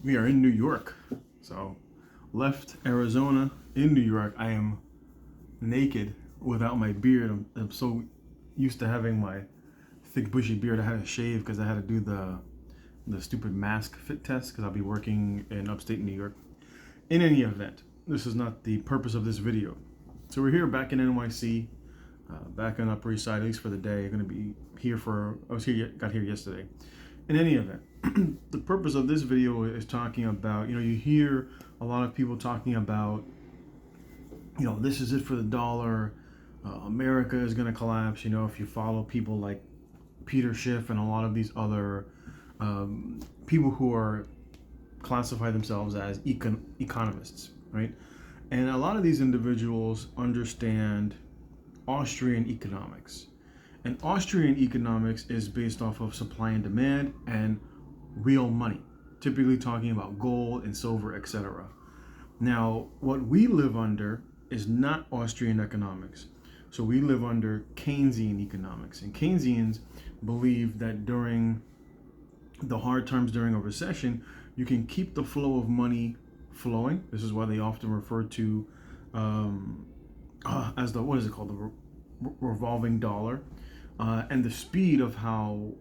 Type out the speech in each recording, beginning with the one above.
We are in New York. So, left Arizona in New York. I am naked without my beard. I'm so used to having my thick, bushy beard. I had to shave because I had to do the stupid mask fit test because I'll be working in upstate New York. In any event, this is not the purpose of this video. So, we're here back in NYC, back on Upper East Side, at least for the day. I'm going to be here got here yesterday. In any event, the purpose of this video is talking about, you hear a lot of people talking about, this is it for the dollar. America is going to collapse. If you follow people like Peter Schiff and a lot of these other people who are classify themselves as economists, right? And a lot of these individuals understand Austrian economics. And Austrian economics is based off of supply and demand and real money, typically talking about gold and silver, etc. Now, what we live under is not Austrian economics. So we live under Keynesian economics. And Keynesians believe that during the hard times during a recession, you can keep the flow of money flowing. This is why they often refer to as the, what is it called? The revolving dollar. And the speed of how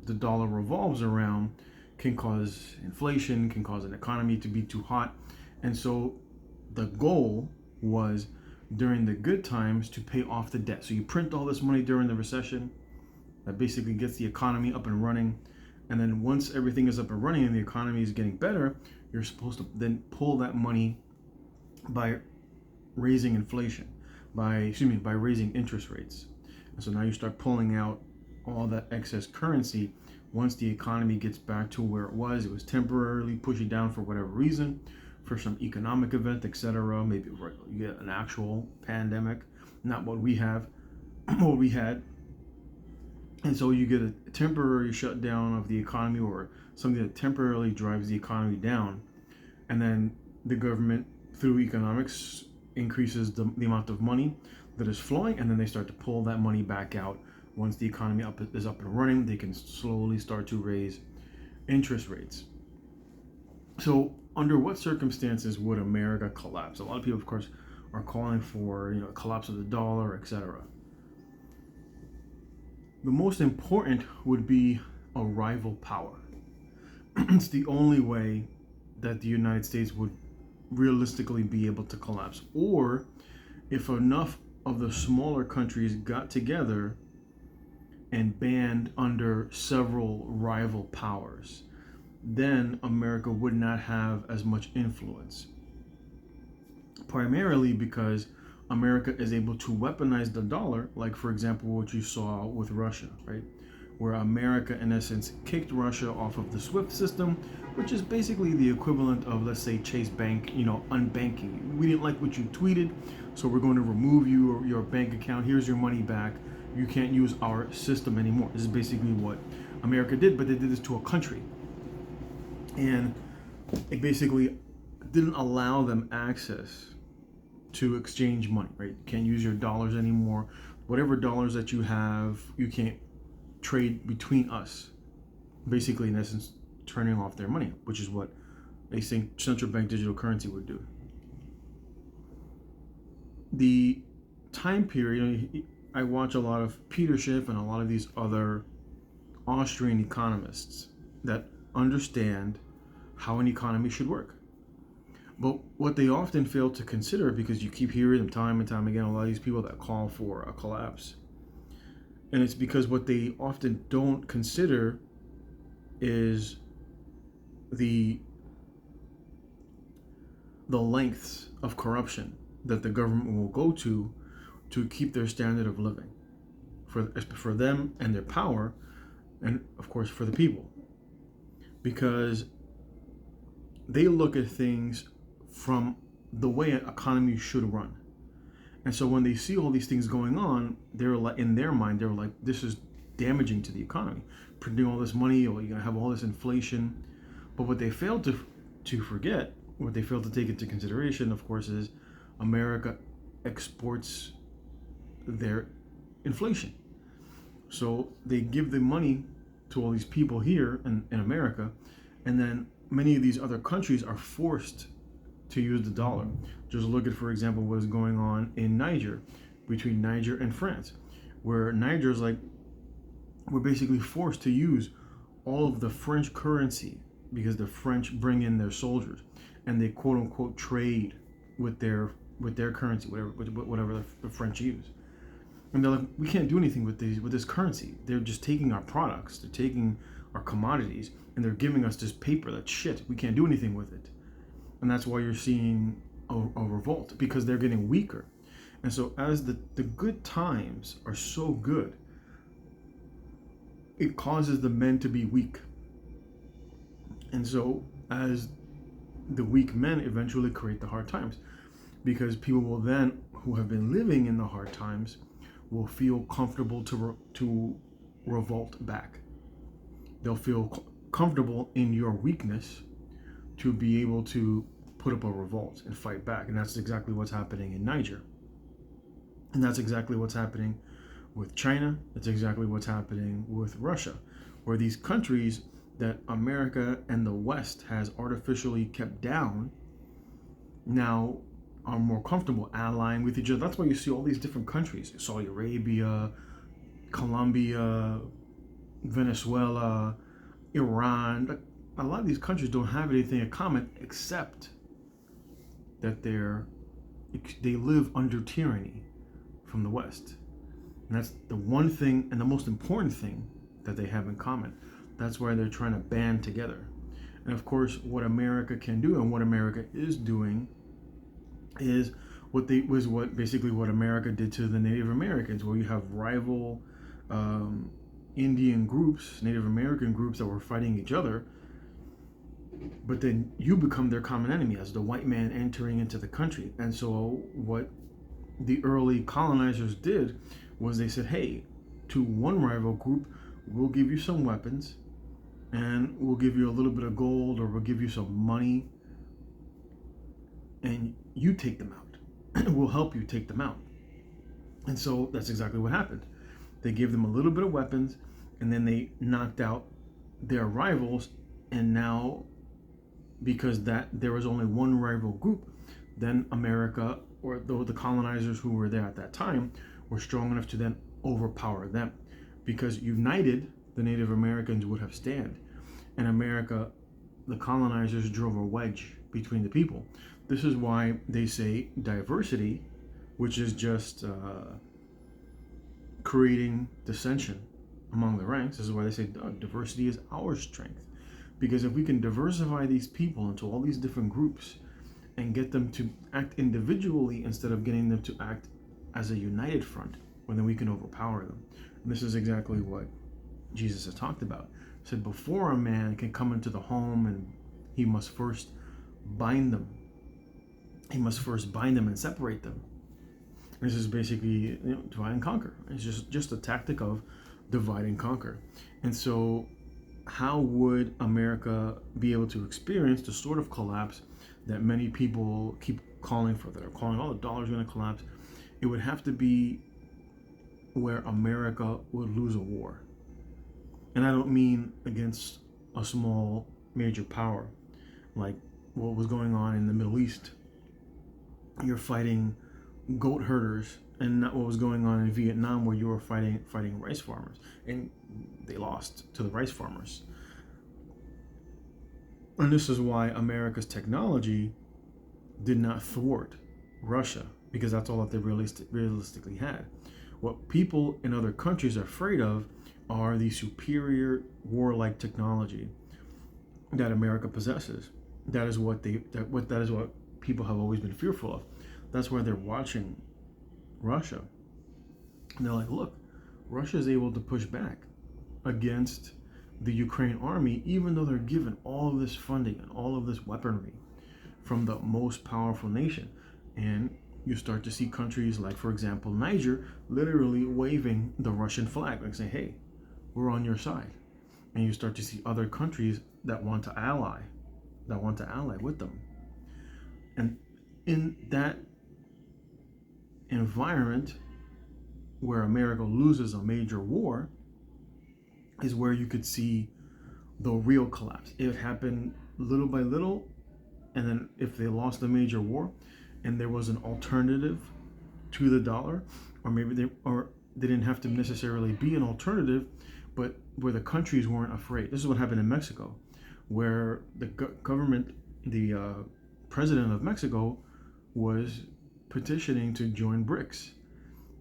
the dollar revolves around can cause inflation, can cause an economy to be too hot. And so the goal was during the good times to pay off the debt. So you print all this money during the recession, that basically gets the economy up and running. And then once everything is up and running and the economy is getting better, you're supposed to then pull that money by raising inflation, by raising interest rates. And so now you start pulling out all that excess currency. Once the economy gets back to where it was temporarily pushing down for whatever reason, for some economic event, etc. Maybe you get an actual pandemic, not what we have, what we had. And so you get a temporary shutdown of the economy or something that temporarily drives the economy down. And then the government, through economics, increases the amount of money that is flowing, and then they start to pull that money back out. Once the economy is up and running, they can slowly start to raise interest rates. So under what circumstances would America collapse? A lot of people, of course, are calling for a collapse of the dollar, etc. The most important would be a rival power. It's the only way that the United States would realistically be able to collapse. Or if enough of the smaller countries got together and band under several rival powers, then America would not have as much influence. Primarily because America is able to weaponize the dollar, like, for example, what you saw with Russia, right? Where America, in essence, kicked Russia off of the SWIFT system, which is basically the equivalent of, let's say, Chase Bank, unbanking you. We didn't like what you tweeted, so we're going to remove your bank account. Here's your money back. You can't use our system anymore. This is basically what America did, but they did this to a country. And it basically didn't allow them access to exchange money, right? You can't use your dollars anymore. Whatever dollars that you have, you can't trade between us. Basically, in essence, turning off their money, which is what a central bank digital currency would do. The time period, I watch a lot of Peter Schiff and a lot of these other Austrian economists that understand how an economy should work. But what they often fail to consider, because you keep hearing them time and time again, a lot of these people that call for a collapse, and it's because what they often don't consider is the lengths of corruption that the government will go to keep their standard of living for them and their power, and of course for the people, because they look at things from the way an economy should run. And so when they see all these things going on, they're like, in their mind, they're like, this is damaging to the economy. Printing all this money, or you're gonna have all this inflation. But what they fail to forget, what they fail to take into consideration, of course, is America exports their inflation. So they give the money to all these people here in America, and then many of these other countries are forced to use the dollar. Just look at, for example, what is going on in Niger, between Niger and France, where Niger's like, we're basically forced to use all of the French currency because the French bring in their soldiers and they quote unquote trade with their currency, whatever the French use. And they're like, we can't do anything with this currency. They're just taking our products, they're taking our commodities, and they're giving us this paper that's shit. We can't do anything with it. And that's why you're seeing a revolt, because they're getting weaker. And so as the good times are so good, it causes the men to be weak. And so as the weak men eventually create the hard times, because people will then, who have been living in the hard times, will feel comfortable to revolt back. They'll feel comfortable in your weakness to be able to put up a revolt and fight back. And that's exactly what's happening in Niger. And that's exactly what's happening with China. That's exactly what's happening with Russia, where these countries that America and the West has artificially kept down now are more comfortable allying with each other. That's why you see all these different countries: Saudi Arabia, Colombia, Venezuela, Iran. A lot of these countries don't have anything in common except that they live under tyranny from the West. And that's the one thing and the most important thing that they have in common. That's why they're trying to band together. And of course, what America can do and what America is doing is what America did to the Native Americans, where you have rival Indian groups, Native American groups that were fighting each other, but then you become their common enemy as the white man entering into the country. And so what the early colonizers did was they said, hey, to one rival group, we'll give you some weapons and we'll give you a little bit of gold, or we'll give you some money, and you take them out. We'll help you take them out. And so that's exactly what happened. They gave them a little bit of weapons, and then they knocked out their rivals. And now, because there was only one rival group, then America, or the colonizers who were there at that time, were strong enough to then overpower them. Because united, the Native Americans would have stand. And America, the colonizers, drove a wedge between the people. This is why they say diversity, which is just creating dissension among the ranks. This is why they say diversity is our strength. Because if we can diversify these people into all these different groups and get them to act individually instead of getting them to act as a united front, well, then we can overpower them. And this is exactly what Jesus has talked about. He said, before a man can come into the home, and he must first bind them. He must first bind them and separate them. This is basically, divide and conquer. It's just a tactic of divide and conquer. And so how would America be able to experience the sort of collapse that many people keep calling for, that are calling, the dollar's going to collapse? It would have to be where America would lose a war. And I don't mean against a small major power, like what was going on in the Middle East. You're fighting goat herders, and not what was going on in Vietnam, where you were fighting rice farmers, and they lost to the rice farmers. And this is why America's technology did not thwart Russia, because that's all that they realistically had. What people in other countries are afraid of are the superior warlike technology that America possesses. That is what people have always been fearful of. That's why they're watching Russia. And they're like, look, Russia is able to push back against the Ukraine army, even though they're given all of this funding and all of this weaponry from the most powerful nation. And you start to see countries like, for example, Niger, literally waving the Russian flag, like saying, hey, we're on your side. And you start to see other countries that want to ally with them. And in that environment where America loses a major war is where you could see the real collapse. It happened little by little, and then if they lost a major war, and there was an alternative to the dollar, or maybe they didn't have to necessarily be an alternative, but where the countries weren't afraid. This is what happened in Mexico, where the government, the president of Mexico, was petitioning to join BRICS.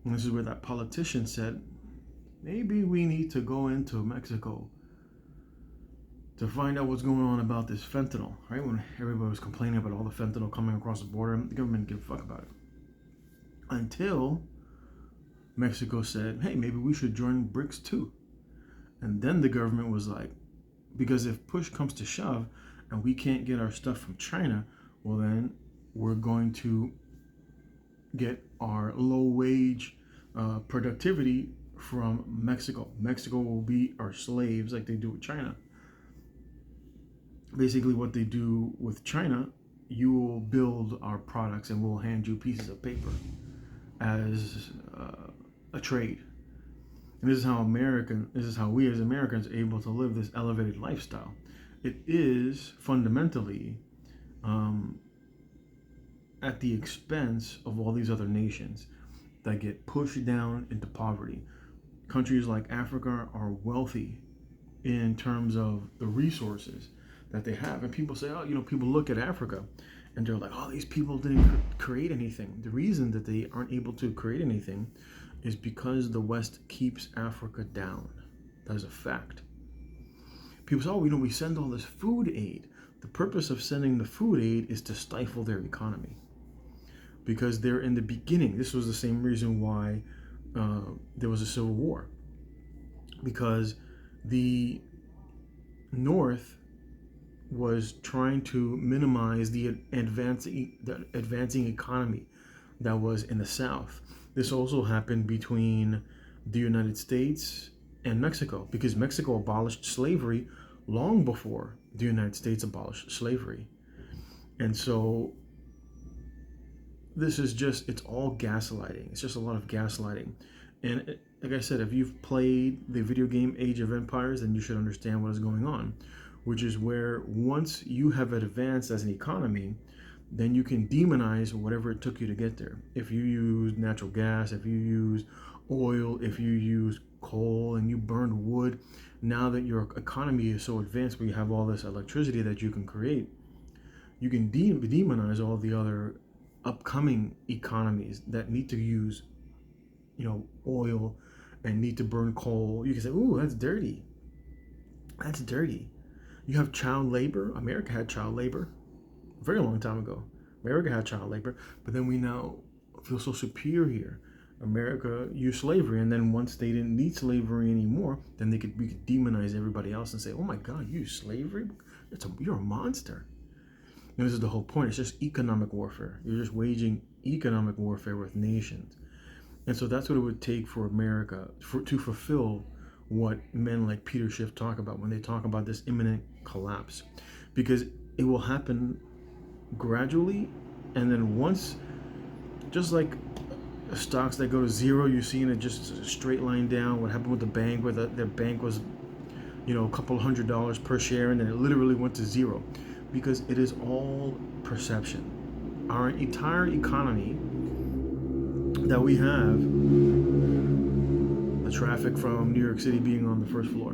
And this is where that politician said, maybe we need to go into Mexico to find out what's going on about this fentanyl, right? When everybody was complaining about all the fentanyl coming across the border, the government didn't give a fuck about it. Until Mexico said, hey, maybe we should join BRICS too. And then the government was like, because if push comes to shove and we can't get our stuff from China, well then we're going to get our low wage productivity from Mexico. Mexico will be our slaves like they do with China. Basically what they do with China, you will build our products and we'll hand you pieces of paper as a trade. And this is how we as Americans are able to live this elevated lifestyle. It is fundamentally at the expense of all these other nations that get pushed down into poverty. Countries like Africa are wealthy in terms of the resources that they have. And people say, oh, people look at Africa and they're like, oh, these people didn't create anything. The reason that they aren't able to create anything is because the West keeps Africa down. That is a fact. People say, oh, we send all this food aid. The purpose of sending the food aid is to stifle their economy. Because they're in the beginning. This was the same reason why there was a civil war. Because the North was trying to minimize the advancing economy that was in the South. This also happened between the United States and Mexico, because Mexico abolished slavery long before the United States abolished slavery. And so this is it's all gaslighting. It's just a lot of gaslighting. And like I said, if you've played the video game Age of Empires, then you should understand what is going on, which is where once you have advanced as an economy, then you can demonize whatever it took you to get there. If you use natural gas, if you use oil, if you use coal and you burned wood, now that your economy is so advanced where you have all this electricity that you can create, you can demonize all the other upcoming economies that need to use, oil and need to burn coal. You can say, ooh, that's dirty. That's dirty. You have child labor. America had child labor a very long time ago. America had child labor, but then we now feel so superior. America used slavery, and then once they didn't need slavery anymore, then we could demonize everybody else and say, oh my God, you use slavery? You're a monster. And this is the whole point. It's just economic warfare. You're just waging economic warfare with nations. And so that's what it would take for America to fulfill what men like Peter Schiff talk about when they talk about this imminent collapse. Because it will happen gradually, and then once, just like stocks that go to zero, you've seen it just a straight line down. What happened with the bank, where their bank was, a couple $100 per share, and then it literally went to zero. Because it is all perception. Our entire economy that we have, the traffic from New York City being on the first floor,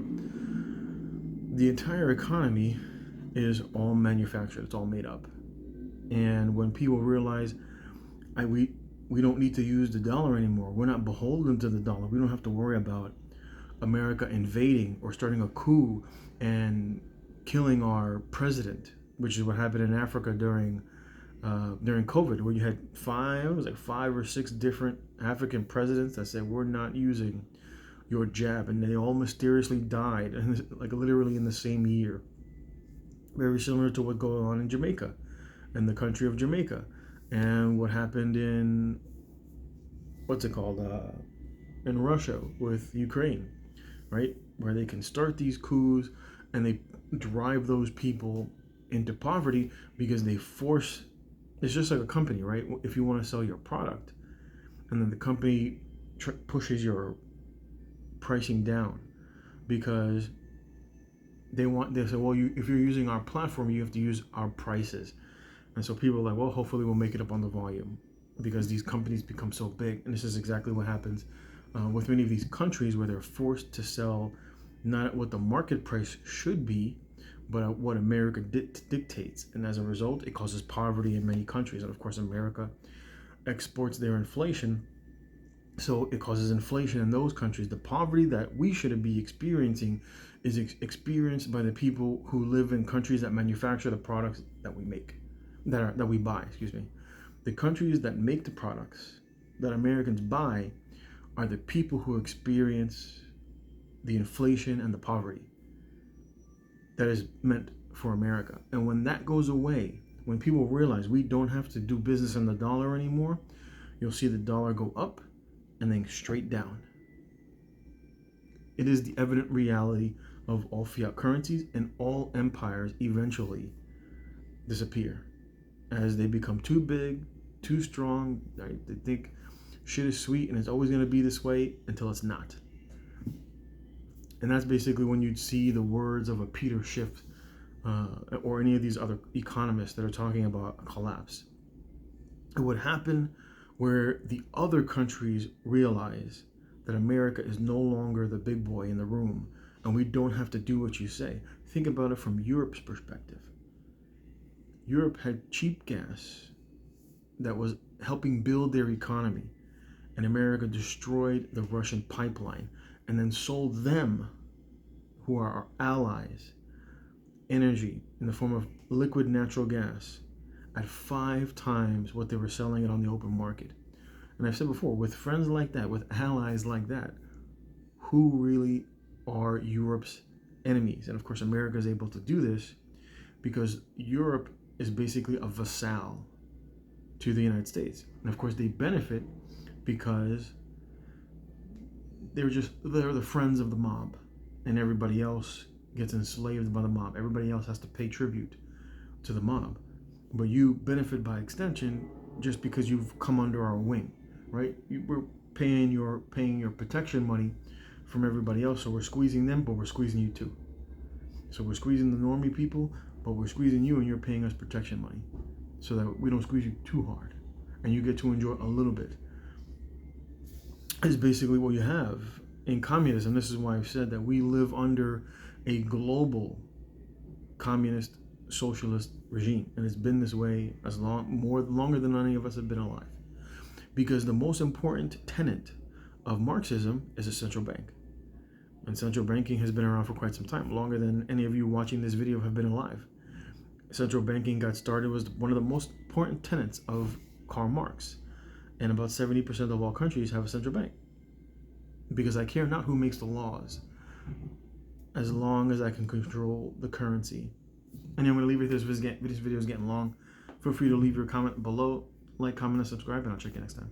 the entire economy is all manufactured. It's all made up. And when people realize we don't need to use the dollar anymore, we're not beholden to the dollar, we don't have to worry about America invading or starting a coup and killing our president, which is what happened in Africa during COVID, where you had 5 or 6 different African presidents that said, we're not using your jab, and they all mysteriously died, like literally in the same year. Very similar to what goes on in Jamaica, in the country of Jamaica, and what happened in, in Russia with Ukraine, right? Where they can start these coups and they drive those people into poverty because they force. It's just like a company, right? If you want to sell your product, and then the company pushes your pricing down because They say, well, if you're using our platform, you have to use our prices. And so people are like, well, hopefully we'll make it up on the volume, because these companies become so big. And this is exactly what happens with many of these countries, where they're forced to sell not at what the market price should be, but at what America dictates. And as a result, it causes poverty in many countries. And of course, America exports their inflation, so it causes inflation in those countries. The poverty that we should be experiencing is experienced by the people who live in countries that manufacture the products that we make, that we buy. Excuse me. The countries that make the products that Americans buy are the people who experience the inflation and the poverty that is meant for America. And when that goes away, when people realize we don't have to do business in the dollar anymore, you'll see the dollar go up and then straight down. It is the evident reality of all fiat currencies, and all empires eventually disappear as they become too big, too strong. Right? They think shit is sweet and it's always going to be this way until it's not. And that's basically when you'd see the words of a Peter Schiff or any of these other economists that are talking about a collapse. It would happen where the other countries realize that America is no longer the big boy in the room, and we don't have to do what you say. Think about it from Europe's perspective. Europe had cheap gas that was helping build their economy, and America destroyed the Russian pipeline and then sold them, who are our allies, energy in the form of liquid natural gas at 5 times what they were selling it on the open market. And I've said before, with friends like that, with allies like that, who really are Europe's enemies? And of course, America is able to do this because Europe is basically a vassal to the United States. And of course, they benefit because they're the friends of the mob, and everybody else gets enslaved by the mob. Everybody else has to pay tribute to the mob. But you benefit by extension just because you've come under our wing, right? We're paying your protection money from everybody else, so we're squeezing them, but we're squeezing you too. So we're squeezing the normie people, but we're squeezing you, and you're paying us protection money so that we don't squeeze you too hard, and you get to enjoy a little bit. Is basically what you have in communism. This is why I've said that we live under a global communist socialist regime, and it's been this way longer than any of us have been alive, because the most important tenet of Marxism is a central bank, and central banking has been around for quite some time, longer than any of you watching this video have been alive. Central banking got started, was one of the most important tenets of Karl Marx, and about 70% of all countries have a central bank, because I care not who makes the laws, as long as I can control the currency. And I'm going to leave it. This video is getting long. Feel free to leave your comment below, like, comment, and subscribe, and I'll check you next time.